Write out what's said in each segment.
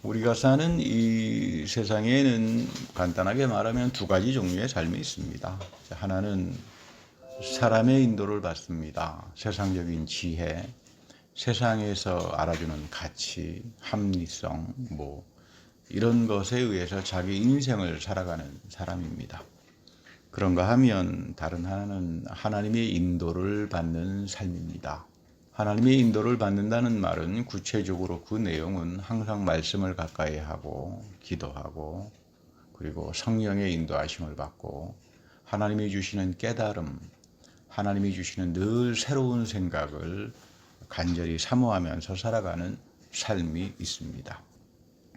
우리가 사는 이 세상에는 간단하게 말하면 두 가지 종류의 삶이 있습니다. 하나는 사람의 인도를 받습니다. 세상적인 지혜, 세상에서 알아주는 가치, 합리성, 이런 것에 의해서 자기 인생을 살아가는 사람입니다. 그런가 하면 다른 하나는 하나님의 인도를 받는 삶입니다. 하나님의 인도를 받는다는 말은 구체적으로 그 내용은 항상 말씀을 가까이 하고 기도하고 그리고 성령의 인도하심을 받고 하나님이 주시는 깨달음, 하나님이 주시는 늘 새로운 생각을 간절히 사모하면서 살아가는 삶이 있습니다.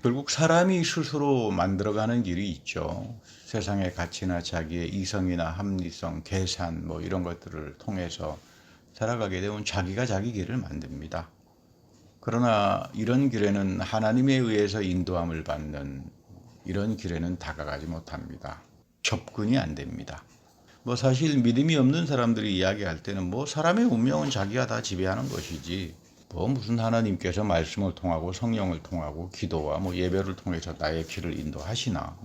결국 사람이 스스로 만들어가는 길이 있죠. 세상의 가치나 자기의 이성이나 합리성, 계산 이런 것들을 통해서 살아가게 되면 자기가 자기 길을 만듭니다. 그러나 이런 길에는 하나님에 의해서 인도함을 받는 이런 길에는 다가가지 못합니다. 접근이 안 됩니다. 사실 믿음이 없는 사람들이 이야기할 때는 사람의 운명은 자기가 다 지배하는 것이지 무슨 하나님께서 말씀을 통하고 성령을 통하고 기도와 예배를 통해서 나의 길을 인도하시나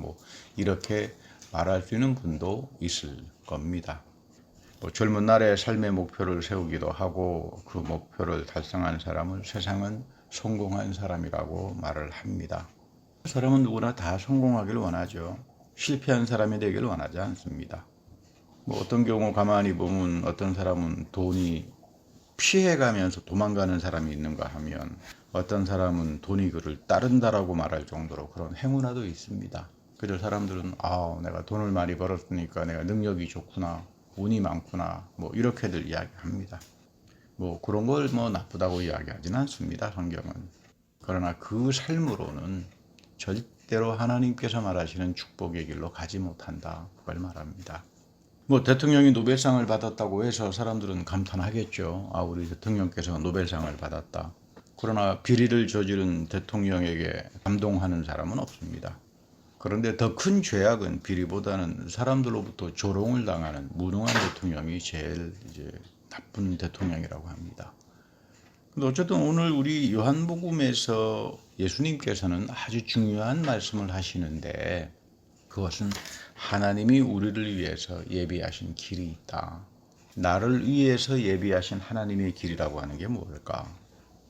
이렇게 말할 수 있는 분도 있을 겁니다. 젊은 날에 삶의 목표를 세우기도 하고 그 목표를 달성한 사람을 세상은 성공한 사람이라고 말을 합니다. 사람은 누구나 다 성공하길 원하죠. 실패한 사람이 되길 원하지 않습니다. 어떤 경우 가만히 보면 어떤 사람은 돈이 피해가면서 도망가는 사람이 있는가 하면 어떤 사람은 돈이 그를 따른다라고 말할 정도로 그런 행운아도 있습니다. 그래서 사람들은 내가 돈을 많이 벌었으니까 내가 능력이 좋구나, 운이 많구나 이렇게들 이야기합니다. 그런 걸 나쁘다고 이야기하지는 않습니다. 성경은. 그러나 그 삶으로는 절대로 하나님께서 말하시는 축복의 길로 가지 못한다. 그걸 말합니다. 대통령이 노벨상을 받았다고 해서 사람들은 감탄하겠죠. 우리 대통령께서 노벨상을 받았다. 그러나 비리를 저지른 대통령에게 감동하는 사람은 없습니다. 그런데 더 큰 죄악은 비리보다는 사람들로부터 조롱을 당하는 무능한 대통령이 제일 나쁜 대통령이라고 합니다. 근데 어쨌든 오늘 우리 요한복음에서 예수님께서는 아주 중요한 말씀을 하시는데 그것은 하나님이 우리를 위해서 예비하신 길이 있다. 나를 위해서 예비하신 하나님의 길이라고 하는 게 뭘까?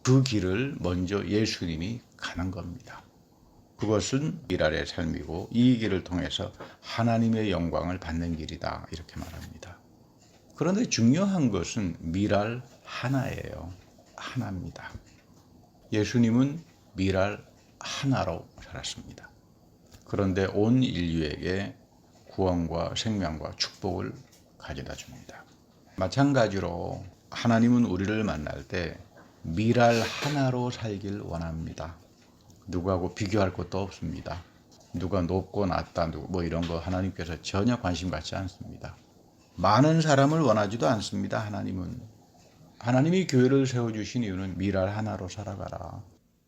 그 길을 먼저 예수님이 가는 겁니다. 그것은 미랄의 삶이고 이 길을 통해서 하나님의 영광을 받는 길이다. 이렇게 말합니다. 그런데 중요한 것은 미랄 하나예요. 하나입니다. 예수님은 미랄 하나로 살았습니다. 그런데 온 인류에게 구원과 생명과 축복을 가져다 줍니다. 마찬가지로 하나님은 우리를 만날 때 미랄 하나로 살길 원합니다. 누구하고 비교할 것도 없습니다. 누가 높고 낮다 이런 거 하나님께서 전혀 관심 갖지 않습니다. 많은 사람을 원하지도 않습니다. 하나님이 교회를 세워주신 이유는 미랄 하나로 살아가라.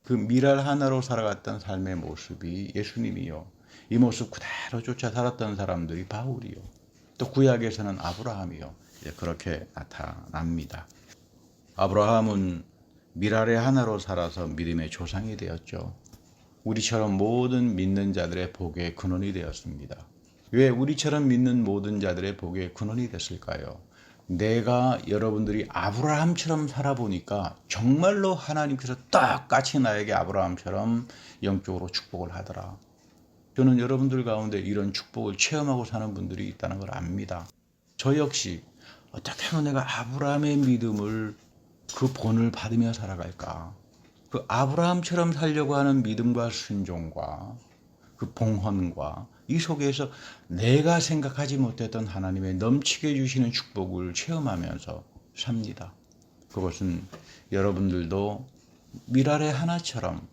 그 미랄 하나로 살아갔던 삶의 모습이 예수님이요. 이 모습 그대로 쫓아 살았던 사람들이 바울이요. 또 구약에서는 아브라함이요. 그렇게 나타납니다. 아브라함은 미랄의 하나로 살아서 믿음의 조상이 되었죠. 우리처럼 모든 믿는 자들의 복의 근원이 되었습니다. 왜 우리처럼 믿는 모든 자들의 복의 근원이 됐을까요? 내가 여러분들이 아브라함처럼 살아보니까 정말로 하나님께서 똑같이 나에게 아브라함처럼 영적으로 축복을 하더라. 저는 여러분들 가운데 이런 축복을 체험하고 사는 분들이 있다는 걸 압니다. 저 역시 어떻게 하면 내가 아브라함의 믿음을 그 본을 받으며 살아갈까? 그 아브라함처럼 살려고 하는 믿음과 순종과 그 봉헌과 이 속에서 내가 생각하지 못했던 하나님의 넘치게 주시는 축복을 체험하면서 삽니다. 그것은 여러분들도 미랄의 하나처럼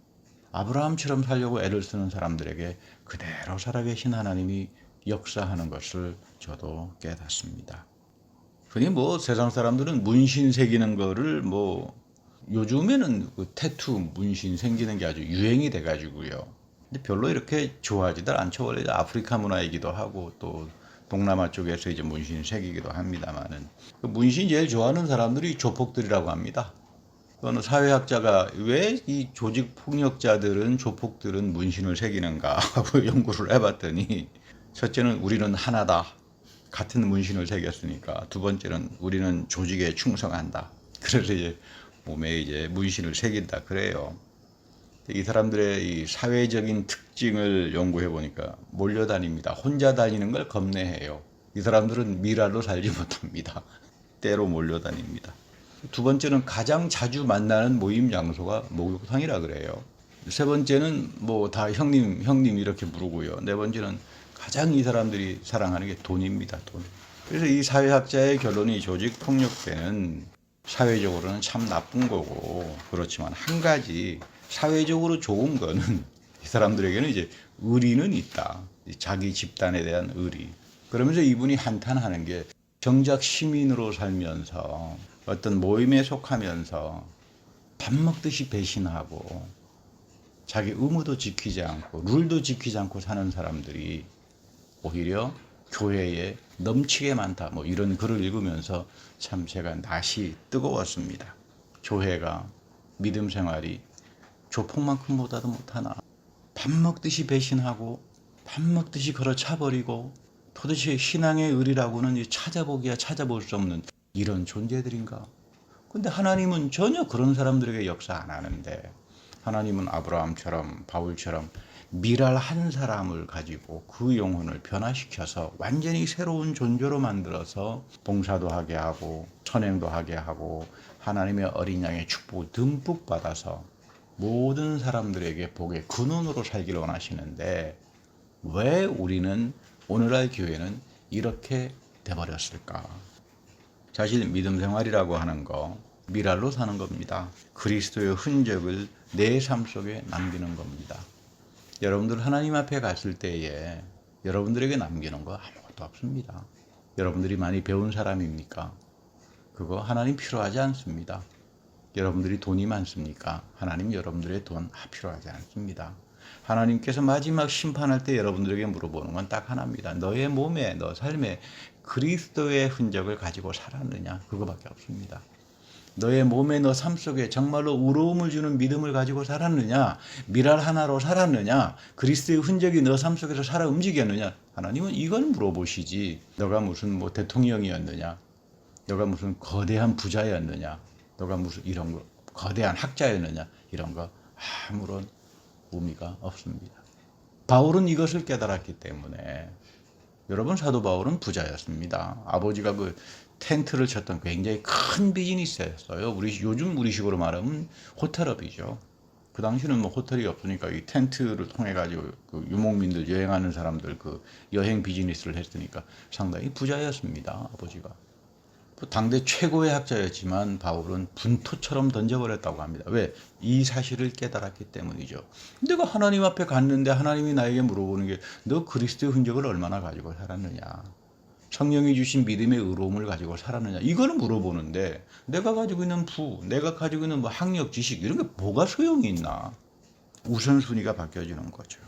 아브라함처럼 살려고 애를 쓰는 사람들에게 그대로 살아계신 하나님이 역사하는 것을 저도 깨닫습니다. 흔히 세상 사람들은 문신 새기는 거를 요즘에는 그 태투 문신 생기는 게 아주 유행이 돼가지고요. 근데 별로 이렇게 좋아하지들 않죠. 원래 아프리카 문화이기도 하고 또 동남아 쪽에서 이제 문신 새기기도 합니다만은 그 문신 제일 좋아하는 사람들이 조폭들이라고 합니다. 어느 사회학자가 왜 이 조직 폭력자들은 조폭들은 문신을 새기는가 하고 연구를 해봤더니 첫째는 우리는 하나다. 같은 문신을 새겼으니까. 두 번째는 우리는 조직에 충성한다. 그래서 이제 몸에 이제 문신을 새긴다 그래요. 이 사람들의 이 사회적인 특징을 연구해 보니까 몰려다닙니다. 혼자 다니는 걸 겁내해요. 이 사람들은 미랄로 살지 못합니다. 때로 몰려다닙니다. 두 번째는 가장 자주 만나는 모임 장소가 목욕탕이라 그래요. 세 번째는 뭐 다 형님 이렇게 부르고요. 네 번째는 가장 이 사람들이 사랑하는 게 돈입니다. 돈. 그래서 이 사회학자의 결론이 조직 폭력배는 사회적으로는 참 나쁜 거고, 그렇지만 한 가지 사회적으로 좋은 거는 이 사람들에게는 이제 의리는 있다. 자기 집단에 대한 의리. 그러면서 이분이 한탄하는 게 정작 시민으로 살면서 어떤 모임에 속하면서 밥 먹듯이 배신하고 자기 의무도 지키지 않고 룰도 지키지 않고 사는 사람들이 오히려 교회에 넘치게 많다. 뭐 이런 글을 읽으면서 참 제가 낯이 뜨거웠습니다. 교회가 믿음 생활이 조폭만큼보다도 못하나. 밥 먹듯이 배신하고 밥 먹듯이 걸어차버리고 도대체 신앙의 의리라고는 찾아보기야 찾아볼 수 없는 이런 존재들인가. 근데 하나님은 전혀 그런 사람들에게 역사 안 하는데, 하나님은 아브라함처럼 바울처럼 미랄 한 사람을 가지고 그 영혼을 변화시켜서 완전히 새로운 존재로 만들어서 봉사도 하게 하고 선행도 하게 하고 하나님의 어린 양의 축복을 듬뿍 받아서 모든 사람들에게 복의 근원으로 살기를 원하시는데, 왜 우리는 오늘날 교회는 이렇게 돼버렸을까? 사실 믿음 생활이라고 하는 거 미랄로 사는 겁니다. 그리스도의 흔적을 내 삶 속에 남기는 겁니다. 여러분들 하나님 앞에 갔을 때에 여러분들에게 남기는 거 아무것도 없습니다. 여러분들이 많이 배운 사람입니까? 그거 하나님 필요하지 않습니다. 여러분들이 돈이 많습니까? 하나님 여러분들의 돈 필요하지 않습니다. 하나님께서 마지막 심판할 때 여러분들에게 물어보는 건 딱 하나입니다. 너의 몸에, 너 삶에 그리스도의 흔적을 가지고 살았느냐? 그거밖에 없습니다. 너의 몸에, 너 삶 속에 정말로 의로움을 주는 믿음을 가지고 살았느냐? 미랄 하나로 살았느냐? 그리스도의 흔적이 너 삶 속에서 살아 움직였느냐? 하나님은 이걸 물어보시지. 너가 무슨 뭐 대통령이었느냐? 너가 무슨 거대한 부자였느냐? 너가 무슨 이런 거, 거대한 학자였느냐? 이런 거 아무런 의미가 없습니다. 바울은 이것을 깨달았기 때문에, 여러분 사도 바울은 부자였습니다. 아버지가 그 텐트를 쳤던 굉장히 큰 비즈니스였어요. 요즘 우리식으로 말하면 호텔업이죠. 그 당시는 뭐 호텔이 없으니까 이 텐트를 통해 가지고 그 유목민들, 여행하는 사람들 그 여행 비즈니스를 했으니까 상당히 부자였습니다. 아버지가. 당대 최고의 학자였지만 바울은 분토처럼 던져버렸다고 합니다. 왜? 이 사실을 깨달았기 때문이죠. 내가 하나님 앞에 갔는데 하나님이 나에게 물어보는 게 너 그리스도의 흔적을 얼마나 가지고 살았느냐, 성령이 주신 믿음의 의로움을 가지고 살았느냐, 이거는 물어보는데 내가 가지고 있는 내가 가지고 있는 뭐 학력, 지식 이런 게 뭐가 소용이 있나. 우선순위가 바뀌어지는 거죠.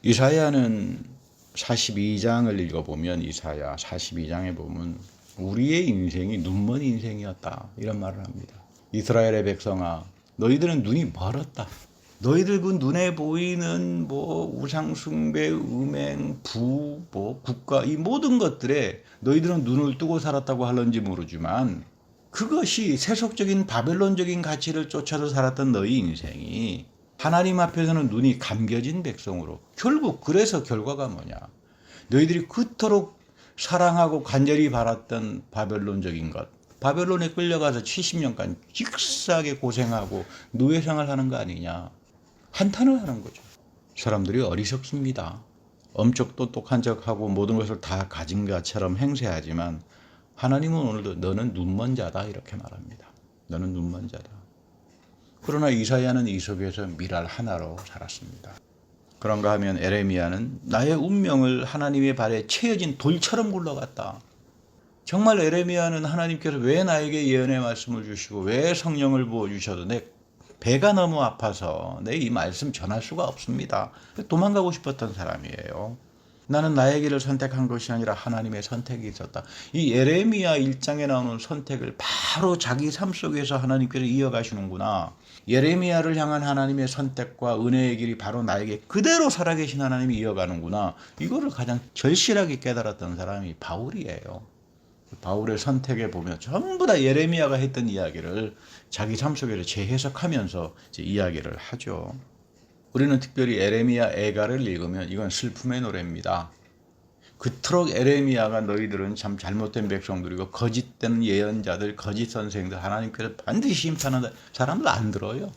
이사야는 42장을 읽어보면, 이사야 42장에 보면 우리의 인생이 눈먼 인생이었다 이런 말을 합니다. 이스라엘의 백성아, 너희들은 눈이 멀었다. 너희들 그 눈에 보이는 뭐 우상숭배, 음행, 뭐 국가, 이 모든 것들에 너희들은 눈을 뜨고 살았다고 할런지 모르지만, 그것이 세속적인 바벨론적인 가치를 쫓아서 살았던 너희 인생이 하나님 앞에서는 눈이 감겨진 백성으로, 결국 그래서 결과가 뭐냐, 너희들이 그토록 사랑하고 간절히 바랐던 바벨론적인 것, 바벨론에 끌려가서 70년간 직사하게 고생하고 노예생활 하는 거 아니냐, 한탄을 하는 거죠. 사람들이 어리석습니다. 엄청 똑똑한 척하고 모든 것을 다 가진 것처럼 행세하지만 하나님은 오늘도 너는 눈먼 자다 이렇게 말합니다. 너는 눈먼 자다. 그러나 이사야는 이 속에서 미랄 하나로 살았습니다. 그런가 하면 에레미야는 나의 운명을 하나님의 발에 채여진 돌처럼 굴러갔다. 정말 에레미야는 하나님께서 왜 나에게 예언의 말씀을 주시고 왜 성령을 부어주셔도 내 배가 너무 아파서 내 이 말씀 전할 수가 없습니다. 도망가고 싶었던 사람이에요. 나는 나의 길을 선택한 것이 아니라 하나님의 선택이 있었다. 이 예레미야 1장에 나오는 선택을 바로 자기 삶 속에서 하나님께서 이어가시는구나. 예레미야를 향한 하나님의 선택과 은혜의 길이 바로 나에게 그대로 살아계신 하나님이 이어가는구나. 이거를 가장 절실하게 깨달았던 사람이 바울이에요. 바울의 선택에 보면 전부 다 예레미야가 했던 이야기를 자기 삶 속에서 재해석하면서 이제 이야기를 하죠. 우리는 특별히 예레미야 애가를 읽으면 이건 슬픔의 노래입니다. 그토록 예레미야가 너희들은 참 잘못된 백성들이고 거짓된 예언자들, 거짓 선생들 하나님께서 반드시 심판한다. 사람들 안 들어요.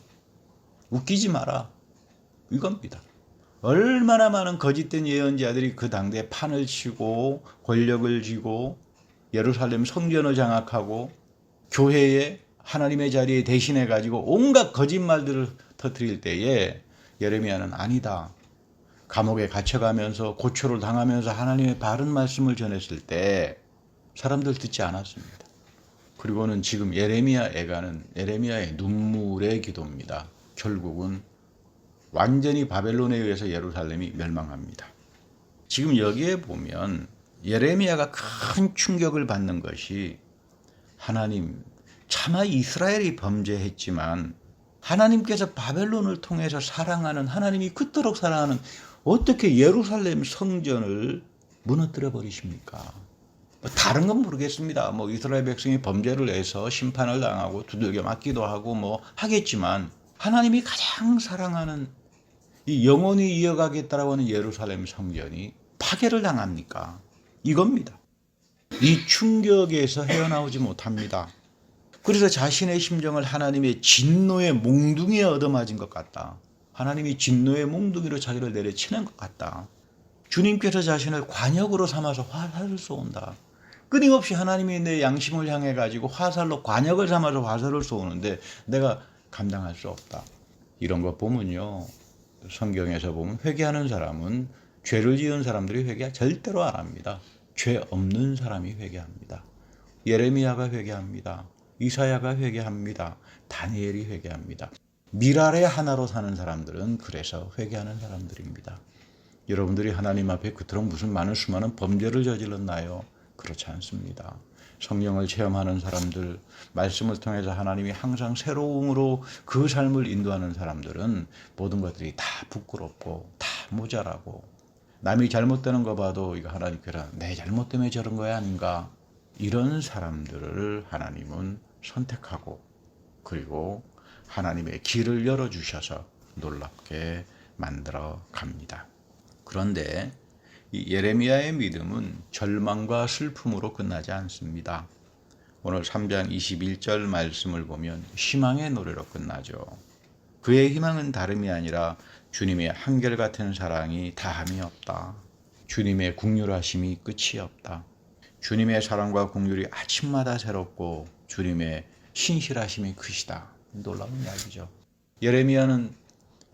웃기지 마라. 이겁니다. 얼마나 많은 거짓된 예언자들이 그 당대에 판을 치고 권력을 쥐고 예루살렘 성전을 장악하고 교회에 하나님의 자리에 대신해 가지고 온갖 거짓말들을 터뜨릴 때에 예레미야는 아니다. 감옥에 갇혀가면서 고초를 당하면서 하나님의 바른 말씀을 전했을 때 사람들 듣지 않았습니다. 그리고는 지금 예레미야 애가는 예레미야의 눈물의 기도입니다. 결국은 완전히 바벨론에 의해서 예루살렘이 멸망합니다. 지금 여기에 보면 예레미야가 큰 충격을 받는 것이 하나님, 차마 이스라엘이 범죄했지만 하나님께서 바벨론을 통해서 사랑하는 하나님이 그토록 사랑하는 어떻게 예루살렘 성전을 무너뜨려 버리십니까? 다른 건 모르겠습니다. 이스라엘 백성이 범죄를 해서 심판을 당하고 두들겨 맞기도 하고 하겠지만 하나님이 가장 사랑하는 이 영원히 이어가겠다라고 하는 예루살렘 성전이 파괴를 당합니까? 이겁니다. 이 충격에서 헤어나오지 못합니다. 그래서 자신의 심정을 하나님의 진노의 몽둥이에 얻어맞은 것 같다. 하나님이 진노의 몽둥이로 자기를 내려치는 것 같다. 주님께서 자신을 관역으로 삼아서 화살을 쏘는다. 끊임없이 하나님이 내 양심을 향해 가지고 화살로 관역을 삼아서 화살을 쏘는데 내가 감당할 수 없다. 이런 거 보면요. 성경에서 보면 회개하는 사람은 죄를 지은 사람들이 회개 절대로 안 합니다. 죄 없는 사람이 회개합니다. 예레미야가 회개합니다. 이사야가 회개합니다. 다니엘이 회개합니다. 미랄의 하나로 사는 사람들은 그래서 회개하는 사람들입니다. 여러분들이 하나님 앞에 그토록 무슨 많은 수많은 범죄를 저질렀나요? 그렇지 않습니다. 성령을 체험하는 사람들, 말씀을 통해서 하나님이 항상 새로움으로 그 삶을 인도하는 사람들은 모든 것들이 다 부끄럽고 다 모자라고 남이 잘못되는 거 봐도 이거 하나님께서 내 잘못 때문에 저런 거야 아닌가? 이런 사람들을 하나님은 선택하고 그리고 하나님의 길을 열어주셔서 놀랍게 만들어 갑니다. 그런데 이 예레미야의 믿음은 절망과 슬픔으로 끝나지 않습니다. 오늘 3장 21절 말씀을 보면 희망의 노래로 끝나죠. 그의 희망은 다름이 아니라 주님의 한결같은 사랑이 다함이 없다. 주님의 긍휼하심이 끝이 없다. 주님의 사랑과 긍휼이 아침마다 새롭고 주님의 신실하심이 크시다. 놀라운 이야기죠. 예레미야는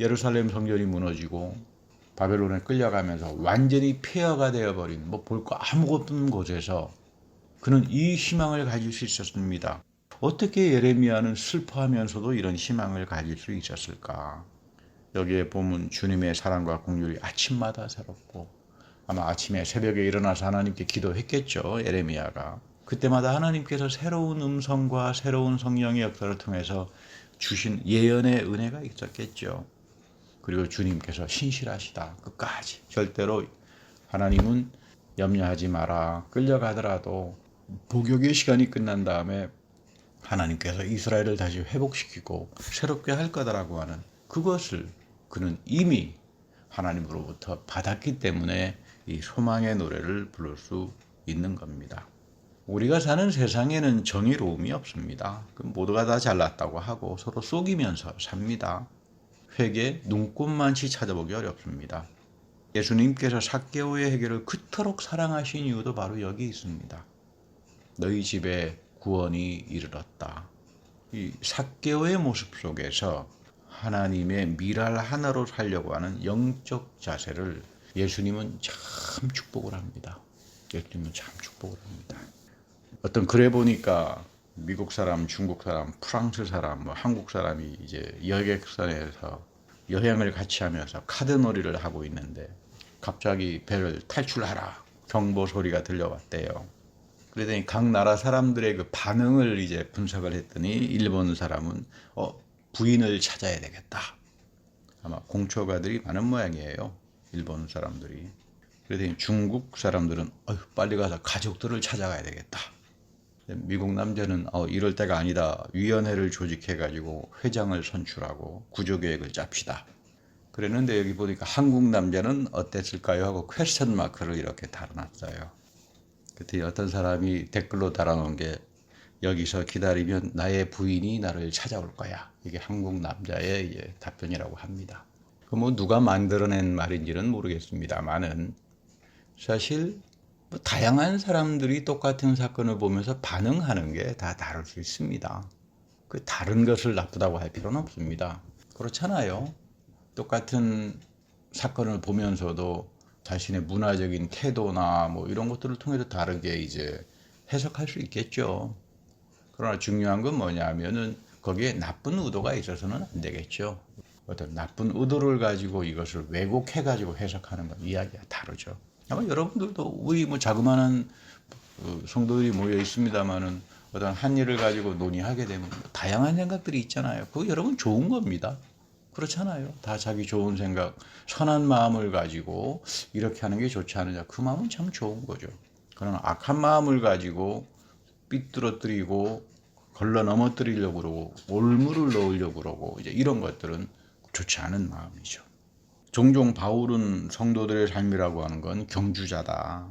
예루살렘 성전이 무너지고 바벨론에 끌려가면서 완전히 폐허가 되어버린 볼 거 아무것도 없는 곳에서 그는 이 희망을 가질 수 있었습니다. 어떻게 예레미야는 슬퍼하면서도 이런 희망을 가질 수 있었을까? 여기에 보면 주님의 사랑과 긍휼이 아침마다 새롭고 아마 아침에 새벽에 일어나서 하나님께 기도했겠죠. 예레미야가. 그때마다 하나님께서 새로운 음성과 새로운 성령의 역사를 통해서 주신 예언의 은혜가 있었겠죠. 그리고 주님께서 신실하시다. 끝까지. 절대로 하나님은 염려하지 마라. 끌려가더라도 복역의 시간이 끝난 다음에 하나님께서 이스라엘을 다시 회복시키고 새롭게 할 거다라고 하는 그것을 그는 이미 하나님으로부터 받았기 때문에 이 소망의 노래를 부를 수 있는 겁니다. 우리가 사는 세상에는 정의로움이 없습니다. 모두가 다 잘났다고 하고 서로 속이면서 삽니다. 회개 눈꼽만치 찾아보기 어렵습니다. 예수님께서 삭개오의 회개를 그토록 사랑하신 이유도 바로 여기 있습니다. 너희 집에 구원이 이르렀다. 이 삭개오의 모습 속에서 하나님의 미랄 하나로 살려고 하는 영적 자세를 예수님은 참 축복을 합니다. 예수님은 참 축복을 합니다. 어떤 글에 보니까 미국 사람, 중국 사람, 프랑스 사람, 한국 사람이 이제 여객선에서 여행을 같이 하면서 카드놀이를 하고 있는데 갑자기 배를 탈출하라 경보 소리가 들려왔대요. 그러더니 각 나라 사람들의 그 반응을 이제 분석을 했더니 일본 사람은 부인을 찾아야 되겠다. 아마 공초가들이 많은 모양이에요. 일본 사람들이. 그러더니 중국 사람들은 빨리 가서 가족들을 찾아가야 되겠다. 미국 남자는 이럴 때가 아니다. 위원회를 조직해가지고 회장을 선출하고 구조계획을 짭시다. 그랬는데 여기 보니까 한국 남자는 어땠을까요? 하고 퀘스천 마크를 이렇게 달아놨어요. 그때 어떤 사람이 댓글로 달아놓은 게 여기서 기다리면 나의 부인이 나를 찾아올 거야. 이게 한국 남자의 이제 답변이라고 합니다. 그 뭐 누가 만들어낸 말인지는 모르겠습니다만은 사실 뭐 다양한 사람들이 똑같은 사건을 보면서 반응하는 게 다 다를 수 있습니다. 그 다른 것을 나쁘다고 할 필요는 없습니다. 그렇잖아요. 똑같은 사건을 보면서도 자신의 문화적인 태도나 뭐 이런 것들을 통해서 다르게 이제 해석할 수 있겠죠. 그러나 중요한 건 뭐냐면은 거기에 나쁜 의도가 있어서는 안 되겠죠. 어떤 나쁜 의도를 가지고 이것을 왜곡해 가지고 해석하는 건 이야기가 다르죠. 아마 여러분들도 우리 뭐 자그마한 성도들이 모여 있습니다만은 어떤 한 일을 가지고 논의하게 되면 다양한 생각들이 있잖아요. 그거 여러분 좋은 겁니다. 그렇잖아요. 다 자기 좋은 생각, 선한 마음을 가지고 이렇게 하는 게 좋지 않느냐. 그 마음은 참 좋은 거죠. 그러나 악한 마음을 가지고 삐뚤어뜨리고 걸러 넘어뜨리려고 그러고 올무를 넣으려고 그러고 이제 이런 것들은 좋지 않은 마음이죠. 종종 바울은 성도들의 삶이라고 하는 건 경주자다.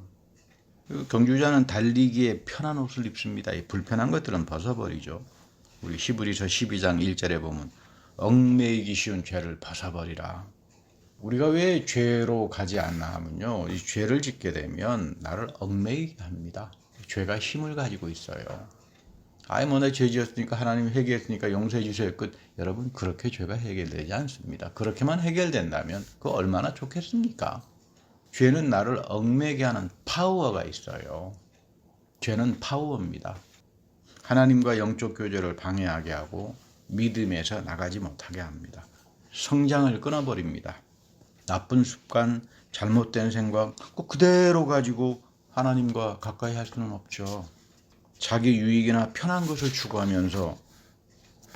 경주자는 달리기에 편한 옷을 입습니다. 이 불편한 것들은 벗어버리죠. 우리 히브리서 12장 1절에 보면 얽매이기 쉬운 죄를 벗어버리라. 우리가 왜 죄로 가지 않나 하면요. 이 죄를 짓게 되면 나를 얽매이게 합니다. 죄가 힘을 가지고 있어요. 내 죄 지었으니까 하나님 회개했으니까 용서해 주세요. 끝. 여러분 그렇게 죄가 해결되지 않습니다. 그렇게만 해결된다면 그 얼마나 좋겠습니까? 죄는 나를 얽매게 하는 파워가 있어요. 죄는 파워입니다. 하나님과 영적 교제를 방해하게 하고 믿음에서 나가지 못하게 합니다. 성장을 끊어버립니다. 나쁜 습관, 잘못된 생각 그대로 가지고 하나님과 가까이 할 수는 없죠. 자기 유익이나 편한 것을 추구하면서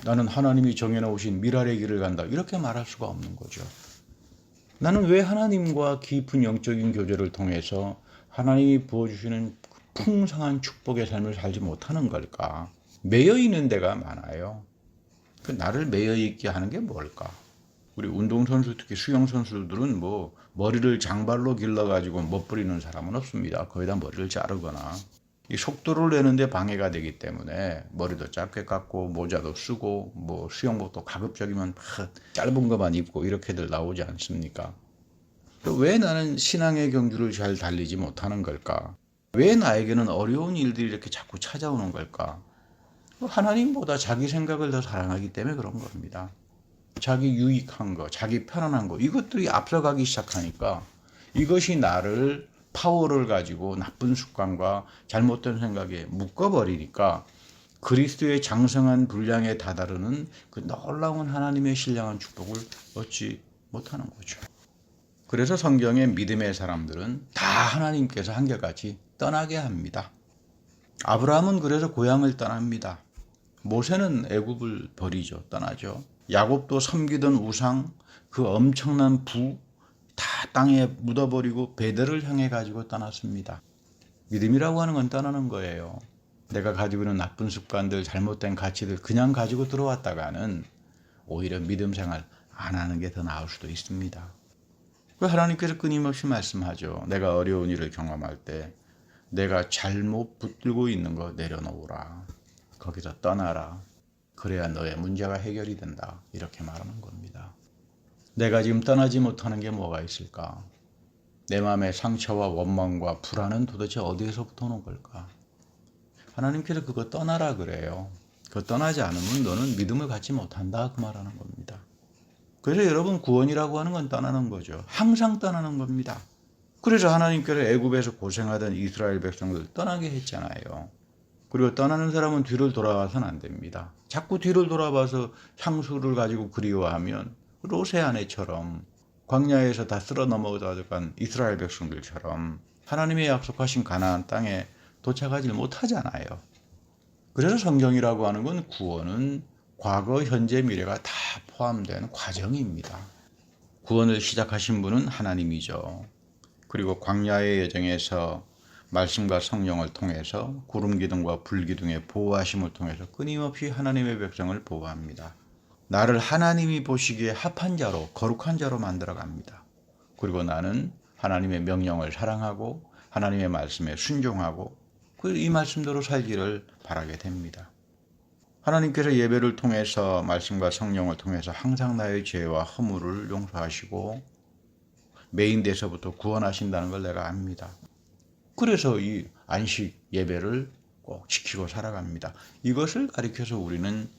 나는 하나님이 정해놓으신 미랄의 길을 간다 이렇게 말할 수가 없는 거죠. 나는 왜 하나님과 깊은 영적인 교제를 통해서 하나님이 부어주시는 풍성한 축복의 삶을 살지 못하는 걸까? 매여 있는 데가 많아요. 그 나를 매여 있게 하는 게 뭘까? 우리 운동선수 특히 수영선수들은 뭐 머리를 장발로 길러가지고 멋부리는 사람은 없습니다. 거의 다 머리를 자르거나 이 속도를 내는데 방해가 되기 때문에 머리도 짧게 깎고 모자도 쓰고 뭐 수영복도 가급적이면 짧은 것만 입고 이렇게들 나오지 않습니까? 왜 나는 신앙의 경주를 잘 달리지 못하는 걸까? 왜 나에게는 어려운 일들이 이렇게 자꾸 찾아오는 걸까? 하나님보다 자기 생각을 더 사랑하기 때문에 그런 겁니다. 자기 유익한 거, 자기 편안한 거 이것들이 앞서가기 시작하니까 이것이 나를 파워를 가지고 나쁜 습관과 잘못된 생각에 묶어버리니까 그리스도의 장성한 분량에 다다르는 그 놀라운 하나님의 신령한 축복을 얻지 못하는 거죠. 그래서 성경의 믿음의 사람들은 다 하나님께서 한결같이 떠나게 합니다. 아브라함은 그래서 고향을 떠납니다. 모세는 애굽을 버리죠. 떠나죠. 야곱도 섬기던 우상, 그 엄청난 부 다 땅에 묻어버리고 베델을 향해 가지고 떠났습니다. 믿음이라고 하는 건 떠나는 거예요. 내가 가지고 있는 나쁜 습관들, 잘못된 가치들 그냥 가지고 들어왔다가는 오히려 믿음 생활 안 하는 게 더 나을 수도 있습니다. 하나님께서 끊임없이 말씀하죠. 내가 어려운 일을 경험할 때 내가 잘못 붙들고 있는 거 내려놓으라. 거기서 떠나라. 그래야 너의 문제가 해결이 된다. 이렇게 말하는 겁니다. 내가 지금 떠나지 못하는 게 뭐가 있을까? 내 마음의 상처와 원망과 불안은 도대체 어디에서부터 오는 걸까? 하나님께서 그거 떠나라 그래요. 그거 떠나지 않으면 너는 믿음을 갖지 못한다. 그 말하는 겁니다. 그래서 여러분 구원이라고 하는 건 떠나는 거죠. 항상 떠나는 겁니다. 그래서 하나님께서 애굽에서 고생하던 이스라엘 백성들 떠나게 했잖아요. 그리고 떠나는 사람은 뒤를 돌아와서는 안 됩니다. 자꾸 뒤를 돌아봐서 향수를 가지고 그리워하면 롯의 아내처럼 광야에서 다 쓸어 넘어간 이스라엘 백성들처럼 하나님의 약속하신 가나안 땅에 도착하지 못하잖아요. 그래서 성경이라고 하는 건 구원은 과거, 현재, 미래가 다 포함된 과정입니다. 구원을 시작하신 분은 하나님이죠. 그리고 광야의 여정에서 말씀과 성령을 통해서 구름 기둥과 불 기둥의 보호하심을 통해서 끊임없이 하나님의 백성을 보호합니다. 나를 하나님이 보시기에 합한 자로, 거룩한 자로 만들어 갑니다. 그리고 나는 하나님의 명령을 사랑하고 하나님의 말씀에 순종하고 이 말씀대로 살기를 바라게 됩니다. 하나님께서 예배를 통해서 말씀과 성령을 통해서 항상 나의 죄와 허물을 용서하시고 메인데서부터 구원하신다는 걸 내가 압니다. 그래서 이 안식 예배를 꼭 지키고 살아갑니다. 이것을 가리켜서 우리는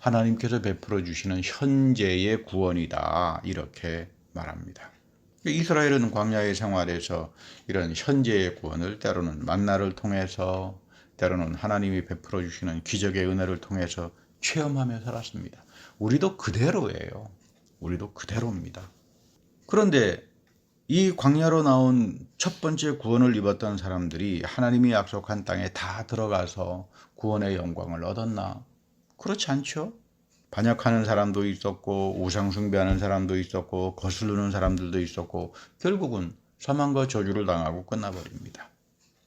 하나님께서 베풀어 주시는 현재의 구원이다 이렇게 말합니다. 이스라엘은 광야의 생활에서 이런 현재의 구원을 때로는 만나를 통해서 때로는 하나님이 베풀어 주시는 기적의 은혜를 통해서 체험하며 살았습니다. 우리도 그대로예요. 우리도 그대로입니다. 그런데 이 광야로 나온 첫 번째 구원을 입었던 사람들이 하나님이 약속한 땅에 다 들어가서 구원의 영광을 얻었나? 그렇지 않죠? 반역하는 사람도 있었고 우상 숭배하는 사람도 있었고 거스르는 사람들도 있었고 결국은 사망과 저주를 당하고 끝나버립니다.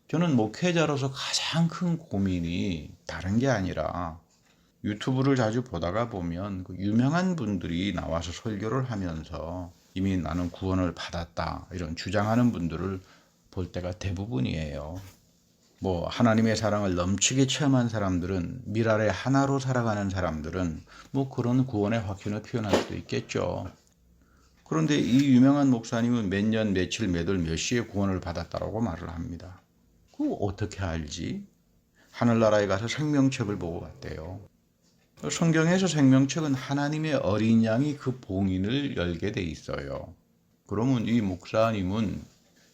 저는 목회자로서 가장 큰 고민이 다른 게 아니라 유튜브를 자주 보다가 보면 그 유명한 분들이 나와서 설교를 하면서 이미 나는 구원을 받았다 이런 주장하는 분들을 볼 때가 대부분이에요. 뭐 하나님의 사랑을 넘치게 체험한 사람들은 밀알의 하나로 살아가는 사람들은 뭐 그런 구원의 확신을 표현할 수도 있겠죠. 그런데 이 유명한 목사님은 몇 년, 며칠, 몇 월, 몇 시에 구원을 받았다고 말을 합니다. 그거 어떻게 알지? 하늘나라에 가서 생명책을 보고 왔대요. 성경에서 생명책은 하나님의 어린 양이 그 봉인을 열게 돼 있어요. 그러면 이 목사님은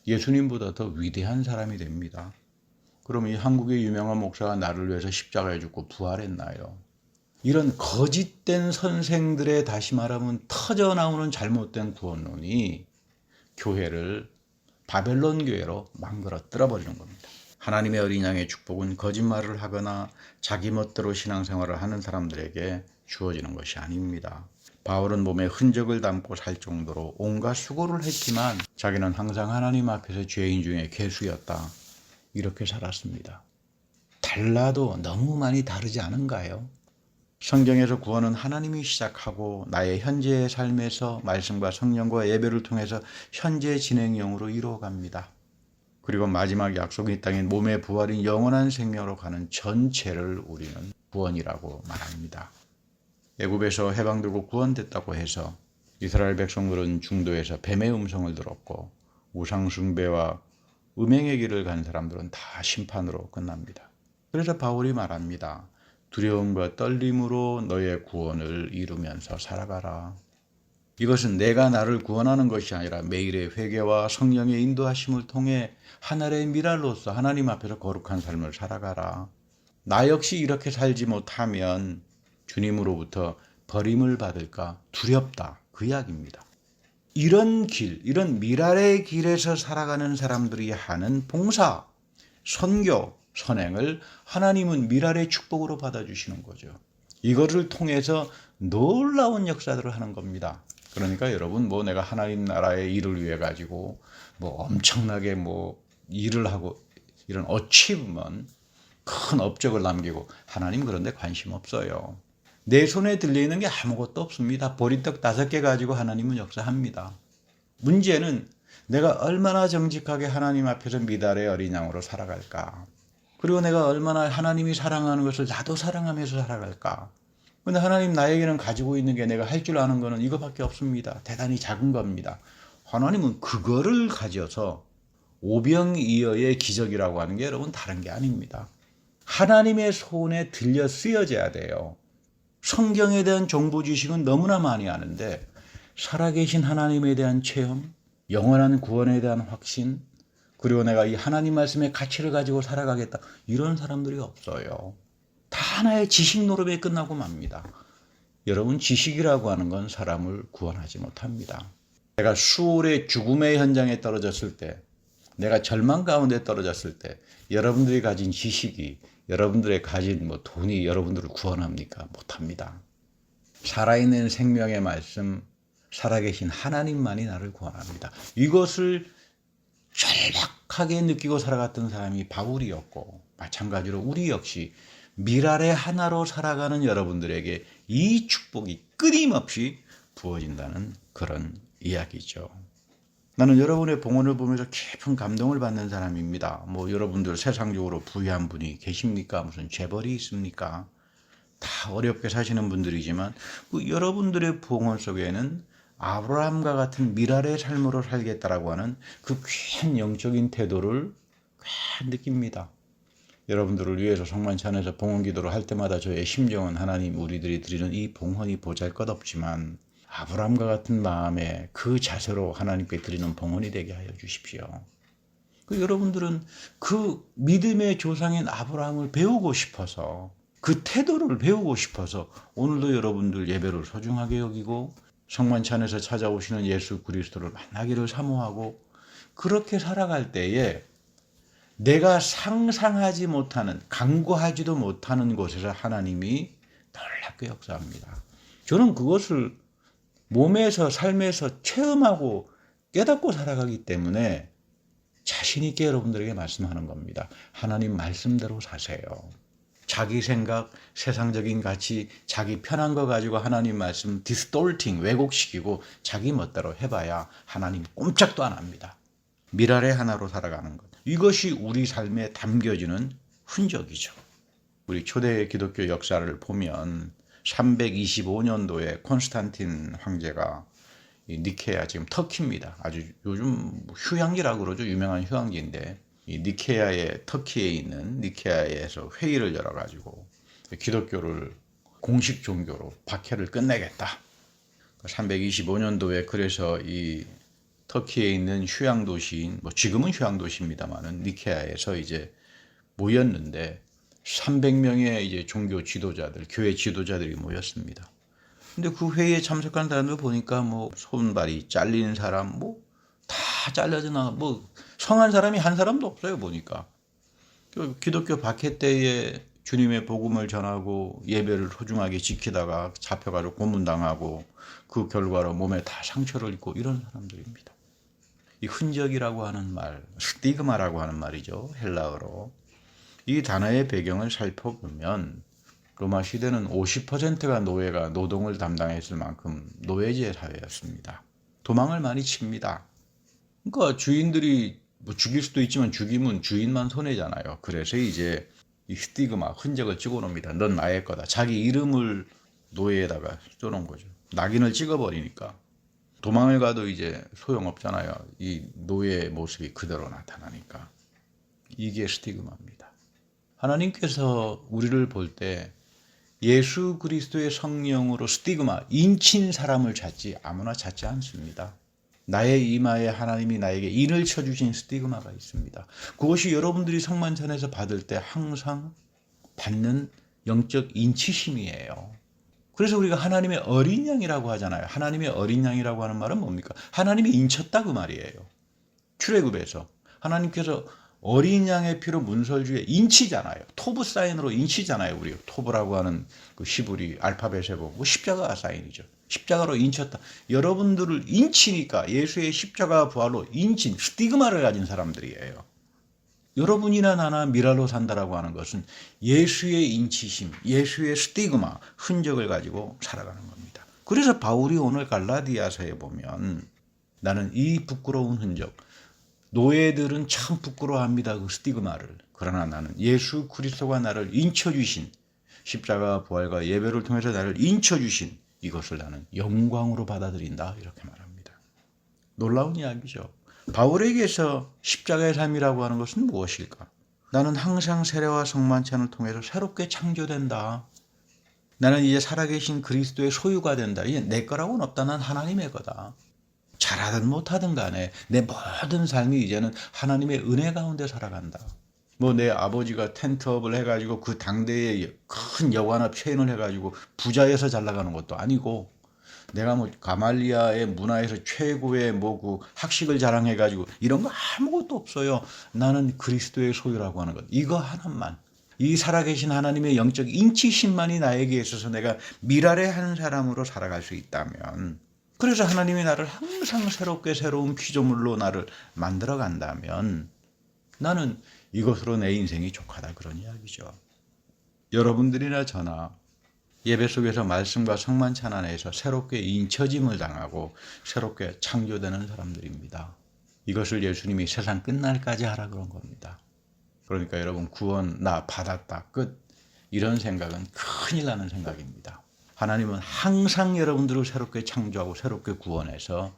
예수님보다 더 위대한 사람이 됩니다. 그럼 이 한국의 유명한 목사가 나를 위해서 십자가에 죽고 부활했나요? 이런 거짓된 선생들의 다시 말하면 터져나오는 잘못된 구원론이 교회를 바벨론 교회로 망가뜨려 버리는 겁니다. 하나님의 어린 양의 축복은 거짓말을 하거나 자기 멋대로 신앙생활을 하는 사람들에게 주어지는 것이 아닙니다. 바울은 몸에 흔적을 담고 살 정도로 온갖 수고를 했지만 자기는 항상 하나님 앞에서 죄인 중에 괴수였다. 이렇게 살았습니다. 달라도 너무 많이 다르지 않은가요? 성경에서 구원은 하나님이 시작하고 나의 현재의 삶에서 말씀과 성령과 예배를 통해서 현재 진행형으로 이루어갑니다. 그리고 마지막 약속의 땅인 몸의 부활인 영원한 생명으로 가는 전체를 우리는 구원이라고 말합니다. 애굽에서 해방되고 구원됐다고 해서 이스라엘 백성들은 중도에서 뱀의 음성을 들었고 우상 숭배와 음행의 길을 간 사람들은 다 심판으로 끝납니다. 그래서 바울이 말합니다. 두려움과 떨림으로 너의 구원을 이루면서 살아가라. 이것은 내가 나를 구원하는 것이 아니라 매일의 회개와 성령의 인도하심을 통해 하늘의 미랄로서 하나님 앞에서 거룩한 삶을 살아가라. 나 역시 이렇게 살지 못하면 주님으로부터 버림을 받을까 두렵다. 그 이야기입니다. 이런 길, 이런 미랄의 길에서 살아가는 사람들이 하는 봉사, 선교, 선행을 하나님은 미랄의 축복으로 받아주시는 거죠. 이거를 통해서 놀라운 역사들을 하는 겁니다. 그러니까 여러분 뭐 내가 하나님 나라의 일을 위해 가지고 뭐 엄청나게 뭐 일을 하고 이런 어치브먼트, 큰 업적을 남기고 하나님 그런 데 관심 없어요. 내 손에 들려있는 게 아무것도 없습니다. 보리떡 5개 가지고 하나님은 역사합니다. 문제는 내가 얼마나 정직하게 하나님 앞에서 미달의 어린 양으로 살아갈까. 그리고 내가 얼마나 하나님이 사랑하는 것을 나도 사랑하면서 살아갈까. 근데 하나님 나에게는 가지고 있는 게 내가 할 줄 아는 거는 이거밖에 없습니다. 대단히 작은 겁니다. 하나님은 그거를 가져서 오병이어의 기적이라고 하는 게 여러분 다른 게 아닙니다. 하나님의 손에 들려 쓰여져야 돼요. 성경에 대한 정보 지식은 너무나 많이 아는데 살아계신 하나님에 대한 체험, 영원한 구원에 대한 확신, 그리고 내가 이 하나님 말씀의 가치를 가지고 살아가겠다. 이런 사람들이 없어요. 다 하나의 지식 노름에 끝나고 맙니다. 여러분 지식이라고 하는 건 사람을 구원하지 못합니다. 내가 수월의 죽음의 현장에 떨어졌을 때, 내가 절망 가운데 떨어졌을 때 여러분들이 가진 지식이, 여러분들의 가진 돈이 여러분들을 구원합니까? 못합니다. 살아있는 생명의 말씀, 살아계신 하나님만이 나를 구원합니다. 이것을 절박하게 느끼고 살아갔던 사람이 바울이었고, 마찬가지로 우리 역시 미랄의 하나로 살아가는 여러분들에게 이 축복이 끊임없이 부어진다는 그런 이야기죠. 나는 여러분의 봉헌을 보면서 깊은 감동을 받는 사람입니다. 여러분들 세상적으로 부유한 분이 계십니까? 무슨 재벌이 있습니까? 다 어렵게 사시는 분들이지만 여러분들의 봉헌 속에는 아브라함과 같은 미랄의 삶으로 살겠다라고 하는 그 귀한 영적인 태도를 꽤 느낍니다. 여러분들을 위해서 성만찬에서 봉헌 기도를 할 때마다 저의 심정은 하나님, 우리들이 드리는 이 봉헌이 보잘것없지만 아브라함과 같은 마음에 그 자세로 하나님께 드리는 봉헌이 되게 하여 주십시오. 여러분들은 그 믿음의 조상인 아브라함을 배우고 싶어서, 그 태도를 배우고 싶어서 오늘도 여러분들 예배를 소중하게 여기고 성만찬에서 찾아오시는 예수 그리스도를 만나기를 사모하고, 그렇게 살아갈 때에 내가 상상하지 못하는, 간구하지도 못하는 곳에서 하나님이 놀랍게 역사합니다. 저는 그것을 몸에서, 삶에서 체험하고 깨닫고 살아가기 때문에 자신 있게 여러분들에게 말씀하는 겁니다. 하나님 말씀대로 사세요. 자기 생각, 세상적인 가치, 자기 편한 거 가지고 하나님 말씀 디스톨팅, 왜곡시키고 자기 멋대로 해봐야 하나님 꼼짝도 안 합니다. 미랄의 하나로 살아가는 것, 이것이 우리 삶에 담겨지는 흔적이죠. 우리 초대 기독교 역사를 보면 325년도에 콘스탄틴 황제가 니케아, 지금 터키입니다. 아주 요즘 휴양지라고 그러죠. 유명한 휴양지인데, 이 니케아의, 터키에 있는 니케아에서 회의를 열어가지고 기독교를 공식 종교로 박해를 끝내겠다. 325년도에 그래서 이 터키에 있는 휴양 도시인, 지금은 휴양 도시입니다만은 니케아에서 이제 모였는데 300명의 이제 종교 지도자들, 교회 지도자들이 모였습니다. 근데 그 회의에 참석한 사람들 보니까 손발이 잘리는 사람, 다 잘려져 나가, 성한 사람이 한 사람도 없어요, 보니까. 기독교 박해 때에 주님의 복음을 전하고 예배를 소중하게 지키다가 잡혀가지고 고문당하고 그 결과로 몸에 다 상처를 입고 이런 사람들입니다. 이 흔적이라고 하는 말, 스티그마라고 하는 말이죠, 헬라어로. 이 단어의 배경을 살펴보면 로마 시대는 50%가 노예가 노동을 담당했을 만큼 노예제 사회였습니다. 도망을 많이 칩니다. 그러니까 주인들이 죽일 수도 있지만 죽이면 주인만 손해잖아요. 그래서 이제 이 스티그마, 흔적을 찍어놓습니다. 넌 나의 거다. 자기 이름을 노예에다가 써놓은 거죠. 낙인을 찍어버리니까 도망을 가도 이제 소용없잖아요. 이 노예의 모습이 그대로 나타나니까. 이게 스티그마입니다. 하나님께서 우리를 볼 때 예수 그리스도의 성령으로 스티그마, 인친 사람을 찾지 아무나 찾지 않습니다. 나의 이마에 하나님이 나에게 인을 쳐주신 스티그마가 있습니다. 그것이 여러분들이 성만찬에서 받을 때 항상 받는 영적 인치심이에요. 그래서 우리가 하나님의 어린 양이라고 하잖아요. 하나님의 어린 양이라고 하는 말은 뭡니까? 하나님이 인쳤다 그 말이에요. 출애굽에서 하나님께서 어린 양의 피로 문설주에 인치잖아요. 토브 사인으로 인치잖아요. 우리 토브라고 하는 그 히브리 알파벳에 보고 십자가 사인이죠. 십자가로 인쳤다. 여러분들을 인치니까 예수의 십자가 부활로 인친 스티그마를 가진 사람들이에요. 여러분이나 나나 미랄로 산다라고 하는 것은 예수의 인치심, 예수의 스티그마, 흔적을 가지고 살아가는 겁니다. 그래서 바울이 오늘 갈라디아서에 보면 나는 이 부끄러운 흔적, 노예들은 참 부끄러워합니다. 그 스티그마를. 그러나 나는 예수 그리스도가 나를 인쳐주신, 십자가 부활과 예배를 통해서 나를 인쳐주신 이것을 나는 영광으로 받아들인다. 이렇게 말합니다. 놀라운 이야기죠. 바울에게서 십자가의 삶이라고 하는 것은 무엇일까? 나는 항상 세례와 성만찬을 통해서 새롭게 창조된다. 나는 이제 살아계신 그리스도의 소유가 된다. 이제 내 거라고는 없다. 난 하나님의 거다. 잘하든 못하든 간에 내 모든 삶이 이제는 하나님의 은혜 가운데 살아간다. 내 아버지가 텐트업을 해가지고 그 당대에 큰 여관업 체인을 해가지고 부자에서 잘 나가는 것도 아니고 내가 뭐 가말리아의 문화에서 최고의 뭐 그 학식을 자랑해가지고 이런 거 아무것도 없어요. 나는 그리스도의 소유라고 하는 것. 이거 하나만. 이 살아계신 하나님의 영적 인치심만이 나에게 있어서 내가 미랄의 사람으로 살아갈 수 있다면, 그래서 하나님이 나를 항상 새롭게 새로운 피조물로 나를 만들어 간다면 나는 이것으로 내 인생이 족하다, 그런 이야기죠. 여러분들이나 저나 예배 속에서 말씀과 성만찬 안에서 새롭게 인쳐짐을 당하고 새롭게 창조되는 사람들입니다. 이것을 예수님이 세상 끝날까지 하라 그런 겁니다. 그러니까 여러분, 구원 나 받았다 끝, 이런 생각은 큰일 나는 생각입니다. 하나님은 항상 여러분들을 새롭게 창조하고 새롭게 구원해서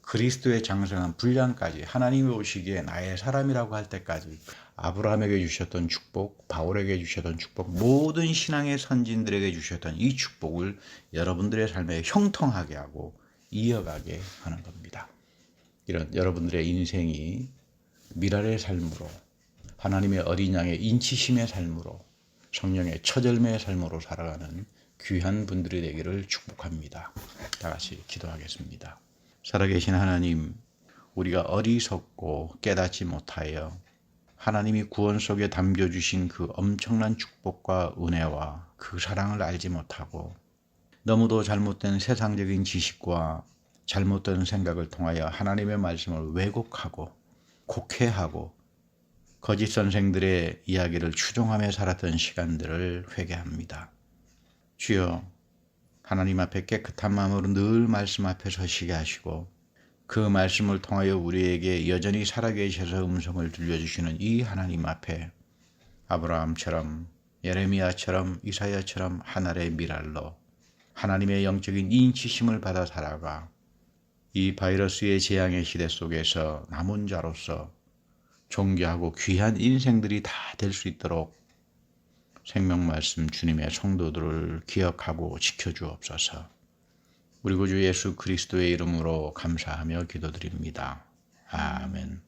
그리스도의 장성한 분량까지, 하나님이 오시기에 나의 사람이라고 할 때까지 아브라함에게 주셨던 축복, 바울에게 주셨던 축복, 모든 신앙의 선진들에게 주셨던 이 축복을 여러분들의 삶에 형통하게 하고 이어가게 하는 겁니다. 이런 여러분들의 인생이 미랄의 삶으로, 하나님의 어린 양의 인치심의 삶으로, 성령의 처절매의 삶으로 살아가는 귀한 분들이 되기를 축복합니다. 다 같이 기도하겠습니다. 살아계신 하나님, 우리가 어리석고 깨닫지 못하여 하나님이 구원 속에 담겨주신 그 엄청난 축복과 은혜와 그 사랑을 알지 못하고 너무도 잘못된 세상적인 지식과 잘못된 생각을 통하여 하나님의 말씀을 왜곡하고 곡해하고 거짓 선생들의 이야기를 추종하며 살았던 시간들을 회개합니다. 주여, 하나님 앞에 깨끗한 마음으로 늘 말씀 앞에 서시게 하시고 그 말씀을 통하여 우리에게 여전히 살아계셔서 음성을 들려주시는 이 하나님 앞에 아브라함처럼, 예레미야처럼, 이사야처럼 하늘의 미랄로 하나님의 영적인 인치심을 받아 살아가 이 바이러스의 재앙의 시대 속에서 남은 자로서 존귀하고 귀한 인생들이 다 될 수 있도록 생명 말씀 주님의 성도들을 기억하고 지켜주옵소서. 우리 구주 예수 그리스도의 이름으로 감사하며 기도드립니다. 아멘.